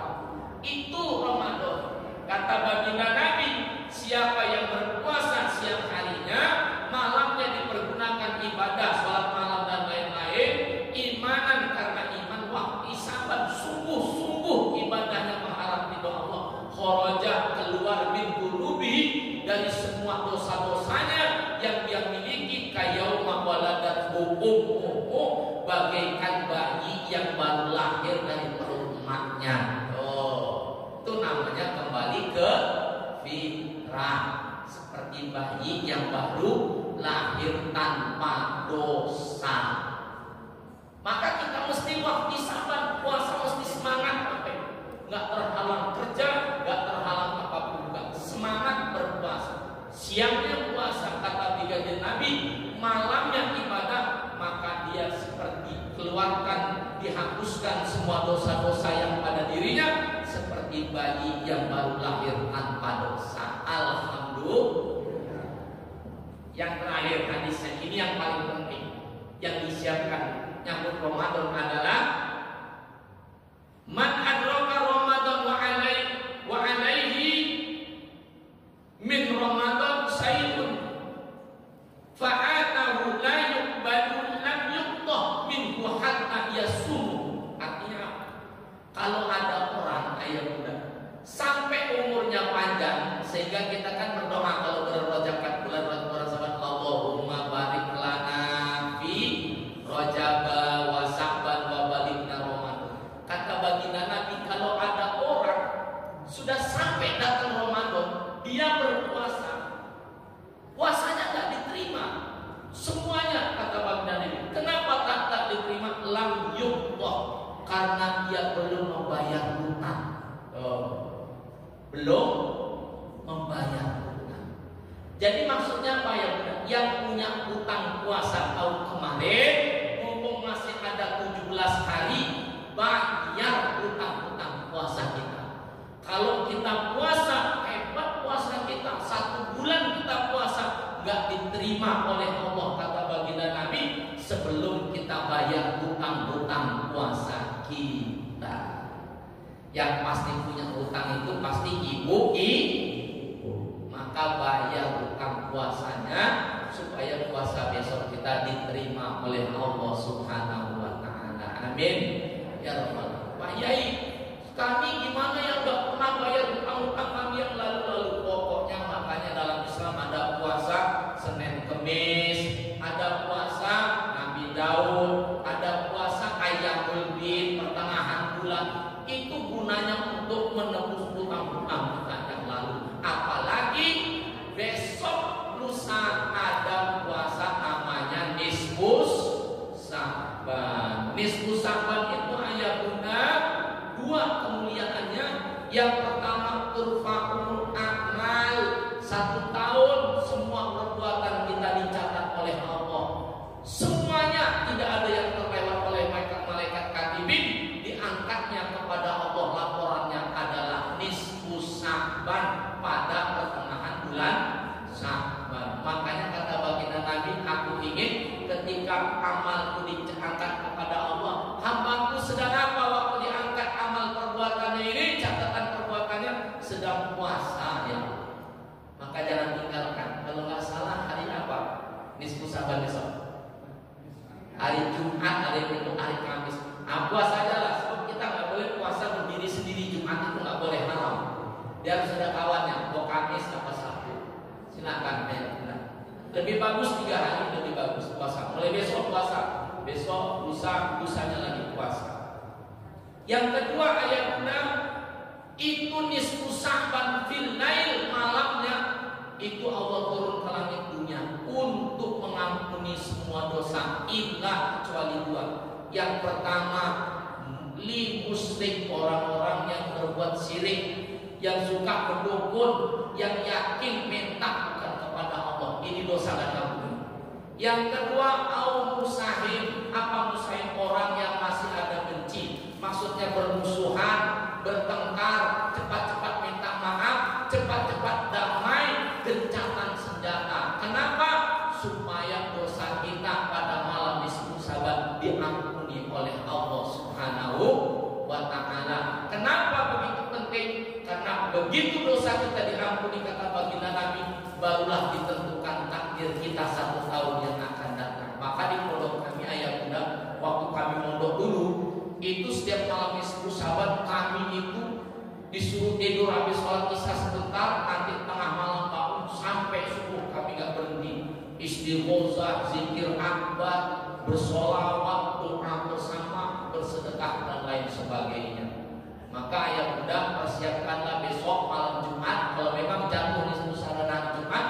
Itu Ramadan. Kata baginda Nabi, siapa yang berpuasa siang harinya, malamnya dipergunakan ibadah, sholat malam dan lain-lain, imanan karena iman, wahtisaban, sungguh-sungguh ibadahnya mengharap ridho Allah, kharaja keluar min qulubi dari semua dosa-dosanya yang dia miliki, kayauma waladathu ummuhu, bagaikan bayi yang baru lahir dari perut emaknya. Itu namanya kembali ke fitrah, seperti bayi yang baru lahir tanpa dosa. Maka kita mesti waktu sabar, puasa mesti semangat, nggak terhalang kerja, nggak terhalang apapun, nggak semangat berpuasa. Siangnya puasa, kata baginda Nabi, malamnya ibadah, maka dia seperti keluarkan, dihapuskan semua dosa-dosa yang pada dirinya, seperti bayi yang baru lahir tanpa dosa. Alhamdulillah. Yang terakhir hadisnya ini yang paling penting, yang disiapkan nyambut Ramadan adalah man adraka Ramadan wa alaihi min Ramadan sayyun fa'atahu la yuqbalu lam yuqtah minhu hatta yasum. Artinya kalau ada orang ayah muda sampai umurnya panjang, sehingga kita kan berdoa kalau berrojakan bulan Ramadan, Allahumma barik lana fi rojaba wa sa'ban wa balikna Ramadan. Kata baginda Nabi, kalau ada orang sudah sampai datang Ramadan, dia berpuasa, puasanya nggak diterima semuanya, kata baginda Nabi. Kenapa tak diterima? Lam yuqtah, karena dia belum membayar hutang. Belum membayar hutang. Jadi maksudnya apa ya? Yang punya hutang puasa tahun kemarin, mumpung masih ada 17 hari, bayar hutang-hutang puasa kita. Kalau kita puasa, hebat puasa kita, 1 bulan kita puasa, nggak diterima oleh Allah, kata baginda Nabi, sebelum kita bayar hutang-hutang puasa kita. Yang pasti punya hutang itu pasti ibu, maka bayar hutang puasanya supaya puasa besok kita diterima oleh Allah Subhanahu wa Ta'ala. Amin ya Rabbal. Pak Yai, kami Yang pertama turfa'ul a'mal, 1 tahun semua perbuatan kita dicatat oleh Allah. Semuanya, tidak ada yang terlewat oleh malaikat katibin. Diangkatnya kepada Allah, laporannya adalah nisfu Sya'ban, pada pertengahan bulan Sya'ban. Makanya kata baginda Nabi, aku ingin ketika amalku diangkat kepada Allah, hambaku sedang apa waktu diangkat amal perbuatannya ini, catatan perbuatannya sedang puasa ya. Maka jangan tinggalkan. Kalau nggak salah hari apa? Nisfu Sya'ban besok. Hari Jumat, hari Minggu, hari Kamis. Puasa aja lah. Sebab kita nggak boleh puasa berdiri sendiri. Jumat itu nggak boleh haram. Dia harus ada kawannya. Mau Kamis apa Sabtu. Silakan ya. Lebih bagus 3 hari, lebih bagus puasa. Mulai besok puasa, besok lusanya lagi puasa. Yang kedua ayat 6, itu nisfu Sya'ban fil lail, malamnya itu Allah turun ke langit dunia untuk mengampuni semua dosa, illa kecuali 2. Yang pertama, li musyrik, orang-orang yang berbuat syirik, yang suka berdukun, yang yakin minta bukan kepada Allah, ini dosa dan ampun. Yang kedua, au musahim, apa musahim? Orang yang masih ada benci, maksudnya bermusuhan, bertengkar, cepat-cepat minta maaf, cepat-cepat damai, gencatan senjata. Kenapa? Supaya dosa kita pada malam nisfu Sya'ban diampuni oleh Allah Subhanahu wa ta'ala. Kenapa begitu penting? Karena begitu dosa kita diampuni, kata baginda Nabi, barulah ditentukan takdir kita 1 tahun yang akan datang. Maka di pondok kami ayah bunda, waktu kami mondok dulu, itu setiap malam nisfu Sya'ban kami itu disuruh tidur habis sholat isya sebentar, nanti tengah malam bangun sampai subuh kami gak berhenti. Istighosah, zikir akbar, bersolawat, doa bersama, bersedekah dan lain sebagainya. Maka ayah bunda, persiapkanlah besok malam Jumat. Kalau memang jatuh nisfu Sya'ban hari Jumat,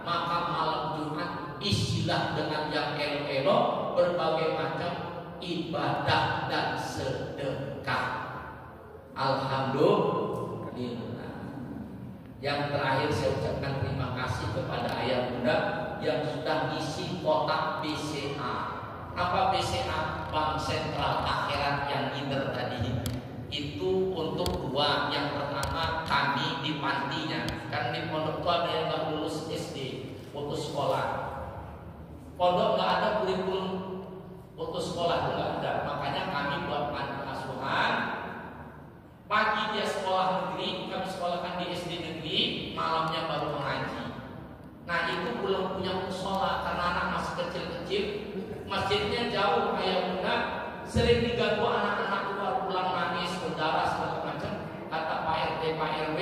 maka malam Jumat isilah dengan yang elok-elok berbagai macam ibadah dan sedekah. Alhamdulillah. Yang terakhir saya ucapkan terima kasih kepada ayah bunda yang sudah isi kotak BCA. Apa BCA? Bank Sentral Akhirat yang leader tadi. Itu untuk 2. Yang pertama, kami di pantinya. Kan di pondok itu ada yang nggak lulus SD, putus sekolah. Pondok nggak ada kurikulum putus sekolah, nggak ada. Makanya kami buat panti asuhan. Pagi dia sekolah negeri, kami sekolahkan di SD negeri, malamnya baru mengaji. Nah itu belum punya musola karena anak masih kecil-kecil, masjidnya jauh ayah bunda, sering diganggu anak-anak keluar pulang nangis, berdarah segala macam. Kata Pak RT, Pak RW,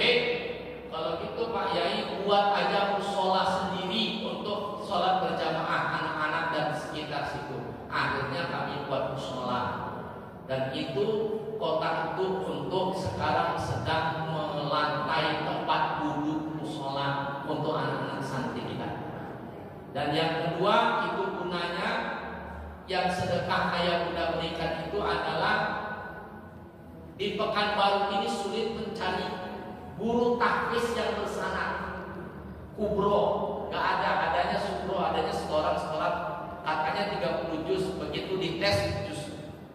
kalau gitu Pak Yai buat aja musola sendiri untuk sholat berjamaah anak-anak dan sekitar situ. Akhirnya kami buat musola. Dan itu kota itu untuk sekarang sedang melantai tempat duduk musola untuk anak-anak santri kita. Dan yang kedua itu gunanya yang sedekah ayah bunda berikan itu adalah di Pekanbaru ini sulit mencari guru tahfiz yang bersanad. Kubro nggak ada, adanya subro, adanya setoran katanya 30 juz, begitu dites juz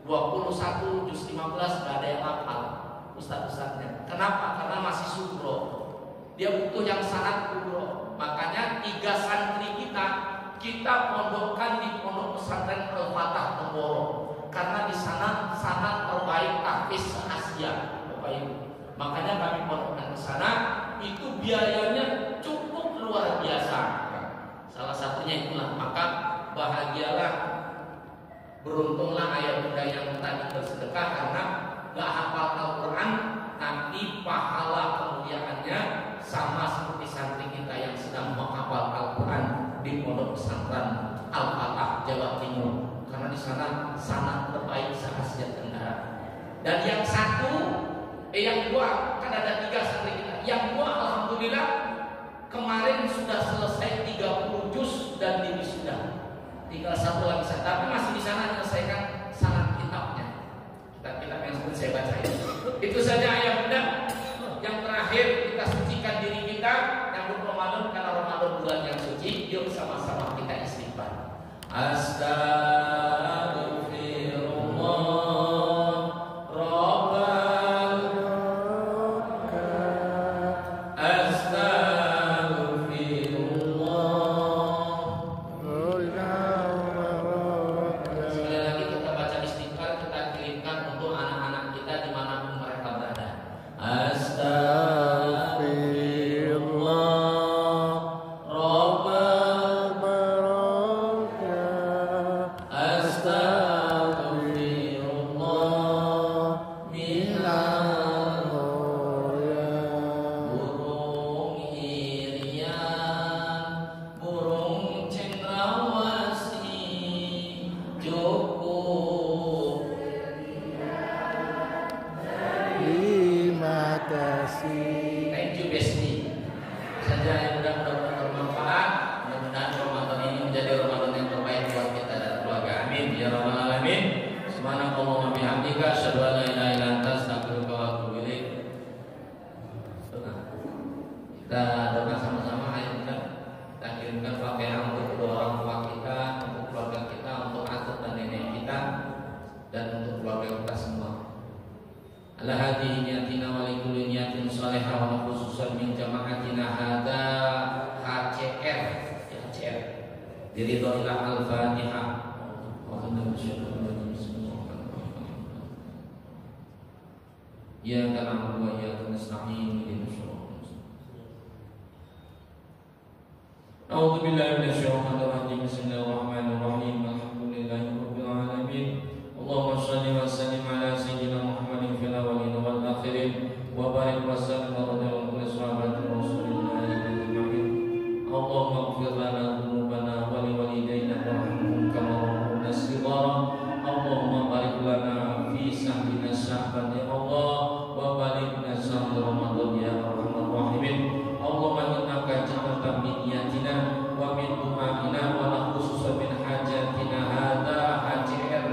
21, juz 15 nggak ada yang hafal ustadz-ustadznya. Kenapa? Karena masih subro. Dia butuh yang sanad kubro. Makanya 3 santri kita pondokkan di pondok pesantren Al-Fatah Temboro. Karena di sana sanad terbaik tahfiz se-Asia, Bapak Ibu. Makanya kami pondokkan ke sana. Itu biayanya cukup luar biasa. Salah satunya itulah. Maka bahagialah, beruntunglah ayah bunda yang tadi bersedekah karena gak hafal Al-Quran, nanti pahala kemuliaannya sama seperti santri kita yang sedang menghafal Al-Quran di pondok pesantren Al-Fatah Jawa Timur. Karena di sana sanad terbaik se-Asia Tenggara. Dan yang dua, kan ada 3 santri kita. Yang 2 alhamdulillah kemarin sudah selesai 30 juz dan diwisuda. Tinggal 1 lagi, tapi masih di sana menyelesaikan sanad kitabnya. Kitab yang seperti saya baca itu. Itu saja ayah bunda. Yuk sama-sama kita istighfar. Astaghfirullah Rabbal Sekali lagi kita baca istighfar, kita kirimkan untuk anak-anak kita dimanapun mereka berada. Astaghfirullah Rabbal Astaghfirullah minal burung hirian, burung cendrawasih cukup. Terima kasih. Thank you Besti. Saja yang mudah-mudahan bermanfaat. Mudah-mudahan Ramadan ini menjadi Ramadan yang terbaik buat kita dan keluarga. Amin ya rabbal alamin. Subhanakallahumma bihamdika asyhadu an la ilaha illa anta astaghfiruka wa atubu ilaik. Kita doa sama-sama, ayo kita kirimkan Fatihah untuk kedua orang tua kita, untuk keluarga kita, untuk atuk dan nenek kita, dan untuk keluarga kita semua. Ala hadihi niyatina wa likulli niyatin salihah wa khususan min jama'atina hada HCR diridhoillah al-Fatihah. Ya kana wa ya nasta'in ihdinas siratal mustaqim. A'udzu billahi minasy syaithanir rajim. Bismillahirrahmanirrahim. Alhamdulillahirabbil alamin. Allahumma shalli wa sallim ala sayyidina Muhammadin fil awwalin wal akhirin wa barik wa sallim ala kulli sahabati Rasulillah ajma'in. Allahumma ighfir lana dhunubana wa li walidayna warhamhum kama rabbuna shighara. Allahumma barik lana fi sahrina sya'ban ya Allah wa balighna syahr Ramadan ya arhamar rahimin. Allahumma innaka ja'alta min niyatina wa min du'aina wa la khususan min hajatina hadza HCR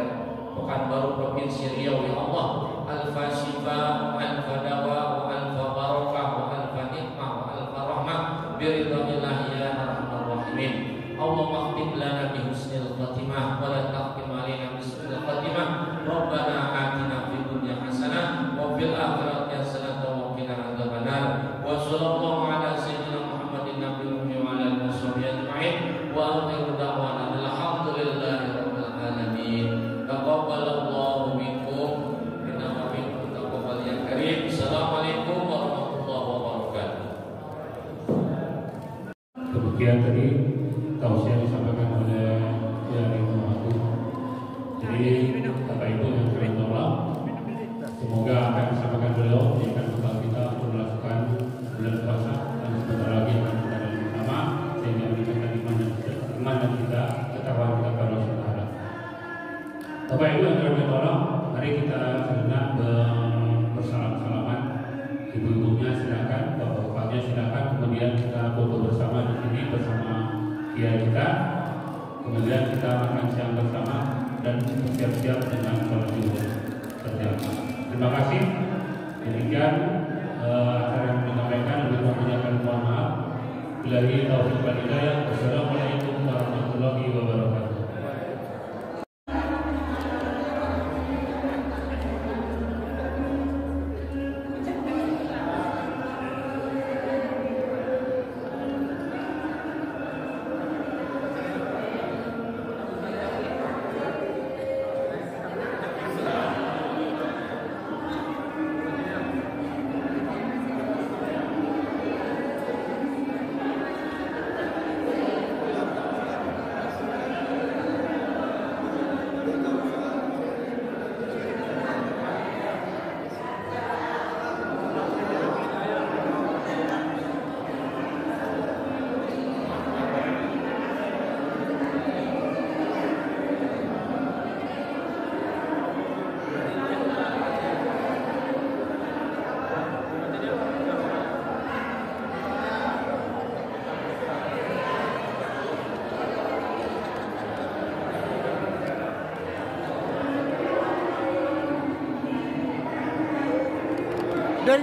Pekanbaru Provinsi Riau ya Allah. Al-Fashifa, Al-Fadawa, Al-Fabarakah, Al-Fanikmah, Al-Farahmah biridhanillah ya arhamar rahimin. Allahumma khtim lana bi husnil khatimah wa la taqtim alaina bisu'il khatimah. Rabbana atina fid dunya hasanah wa fil akhirati hasanah wa qina adzabannar. Wa sallallahu ala sayyidina Muhammadin nabiyil ummi wa ala alihi washabihi ajma'in wa akhiru da'wana alhamdulillahi rabbil alamin. Taqabbalallahu minkum inna wa minkum taqabbal ya karim. Assalamualaikum warahmatullahi wabarakatuh. Demikian tadi tausiah disampaikan oleh Kiai Muhammad. Jadi Bapak Ibu yang kami tolong, semoga apa yang disampaikan beliau akan membantu kita untuk melakukan bulan puasa dan sebentar lagi akan kita dalam bersama sehingga meningkatkan iman dan kita ketakwaan kita kepada Allah Subhanahu wa taala. Bapak Ibu yang kami tolong, mari kita sejenak bersalam-salaman. Ibu-ibunya silakan, bapak-bapaknya silakan, kemudian kita foto bersama di sini bersama kiai kita. Kemudian kita makan siang bersama dan bersiap-siap dengan sholat zuhur berjamaah. Terima kasih. Demikian acara yang menyampaikan, lebih kurangnya mohon maaf. Billahi taufiq wal hidayah. Wassalamualaikum warahmatullahi wabarakatuh.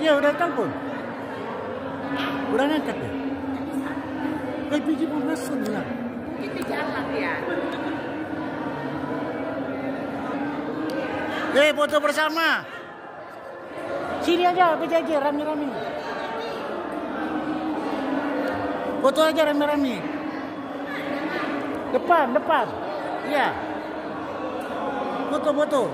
Dia udah telepon. Udah ngangkat ya? LPG pemanasan lah. Itu jalan ya. Foto bersama. Sini aja, PJJ rame-rame. Foto aja rame-rame. Depan. Iya. Foto. Go.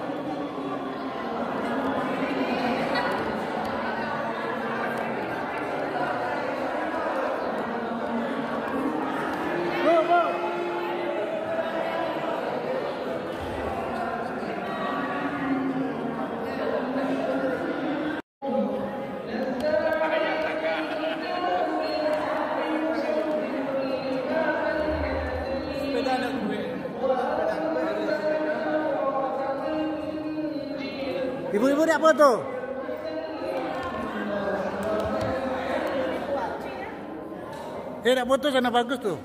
Ibu-ibu nak foto? Nak foto sana bagus tuh.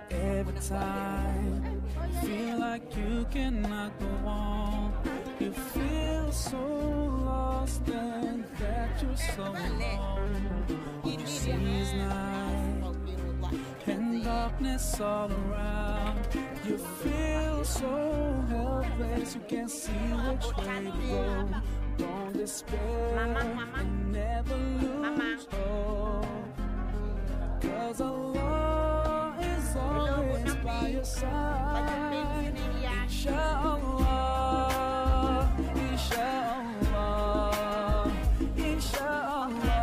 Every time you feel like you cannot go on, you feel so lost and that you're so alone. All you see is night and darkness all around. You feel so helpless, you can't see which way to go. Don't despair and never lose hope, 'cause Allah is always by your side. Inshallah, inshallah, inshallah,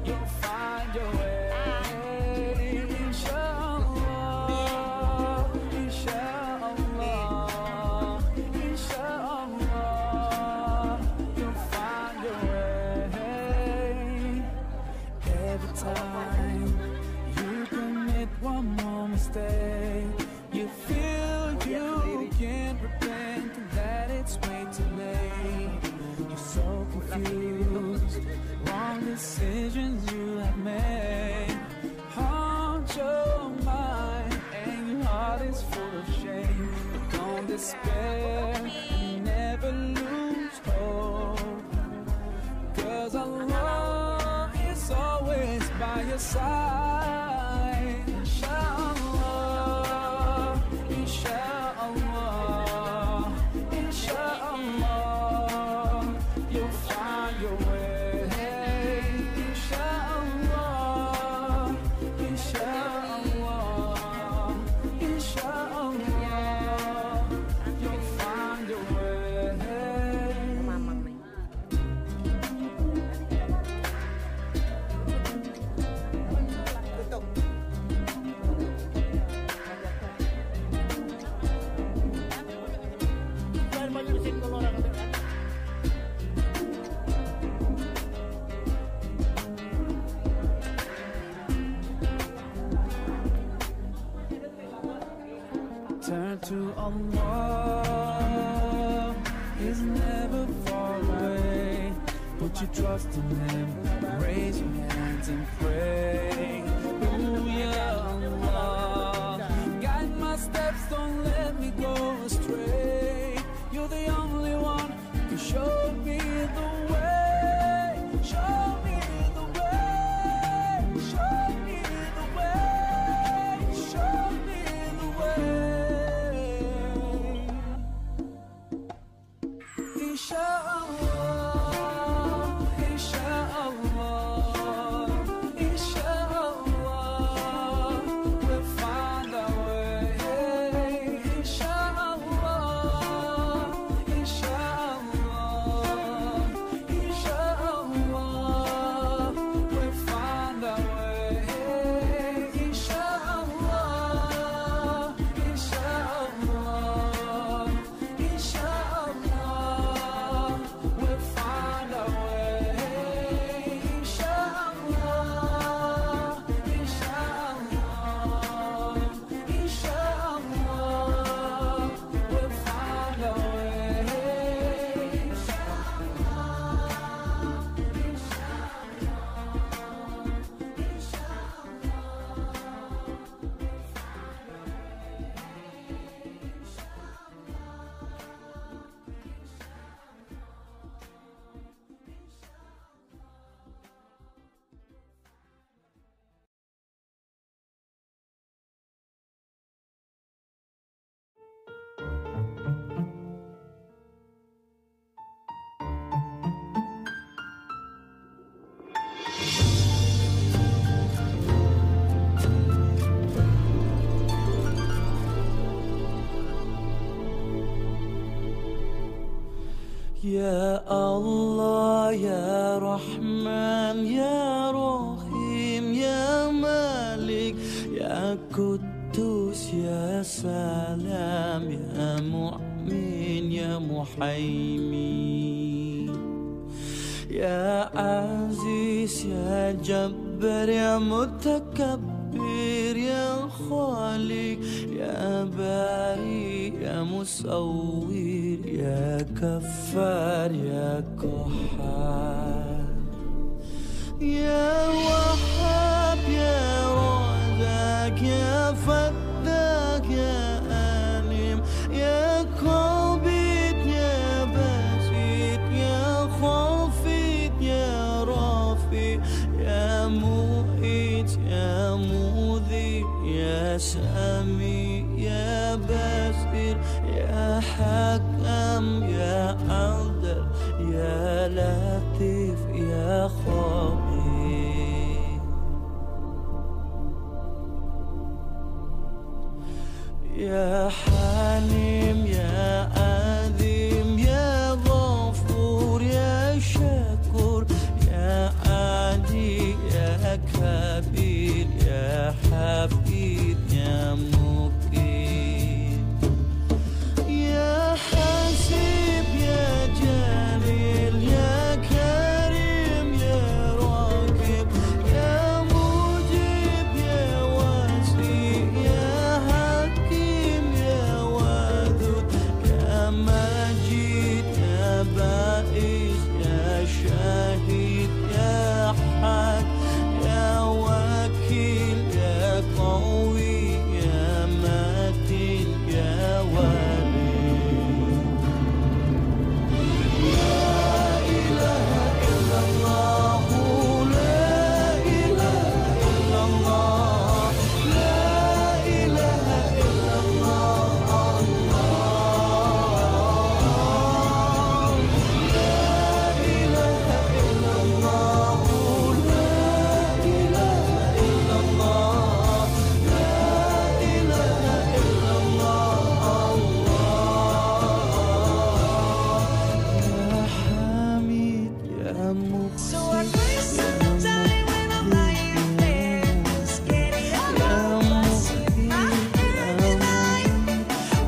you'll find your way. Inshallah, inshallah, inshallah, you'll find your way. Every time you commit one more mistake, you feel you can't repent and that it's way too late. You're so confused, wrong decisions you have made. Haunt your mind and your heart is full of shame. But don't despair and never lose hope, 'cause Allah is always by your side. Inshallah, inshallah, inshallah, you'll find your way. Inshallah, inshallah, inshallah, you'll find your way. Turn to Allah, He's never far away. Put your trust in Him, raise your hands and pray. Ooh, yeah, Allah, guide my steps, don't let me go astray. You're the only one who can show me the way. Show me the way. Show me the way. Show me the way. Inshallah, inshallah. Ya Allah, Ya Rahman, Ya Rahim, Ya Malik, Ya Quddus, Ya Salam, Ya Mu'min, Ya Muhaimin, Ya Aziz, Ya Jabbar, Ya Mutakabbir, Ya Khaliq, Ya Bari, Ya Musawwir, Ya Kaffar, Ya Qahhar, Ya Wahhab, Ya Razak, Ya Fattah, Ya Alim, Ya Qabid, Ya Basit, Ya Khafid, Ya Rafi, Ya Mu'id, Ya Mudhi, Ya Sami, Ya Basir, Ya Hakam, Ya Adil, Ya Latif, Ya Khabir, Ya Halim, Ya Azim, Ya Ghafur, Ya Shakur, Ya Adi, Ya Kabir, Ya Hafid, Ya Muqim, Ya Hasib, Ya Jalil, Ya Karim, Ya Raqib, Ya Mujib, Ya Wasi, Ya Hakim, Ya Wadud, Ya Majid, Ya Ba'is, Ya Shahid, Ya Haq, Ya Wakil, Ya Qawi, Ya Matin, Ya Wali. La ilaha illallah, la ilaha illallah, la ilaha illallah, la ilaha illallah, la ilaha illallah, la ilaha illallah, Ya Hamid, Ya Muqsit, So I waste some time when I'm lying there, scared of all my sin. I am denying,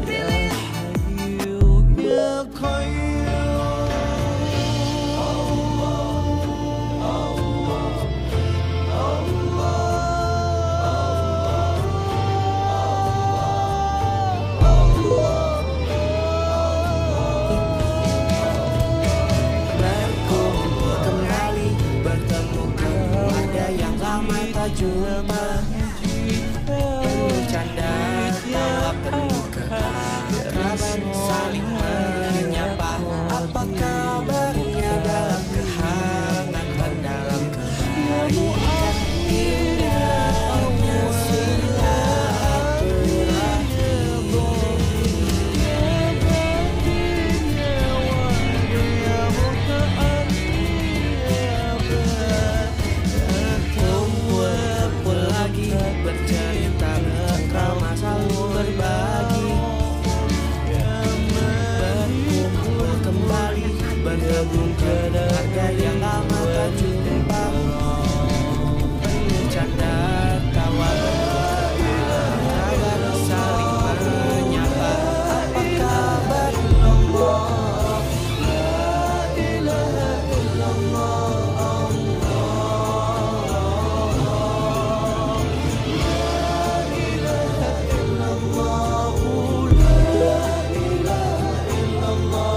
feeling Ya Qayyum, kembali bertemu, ada yang lama tak jumpa.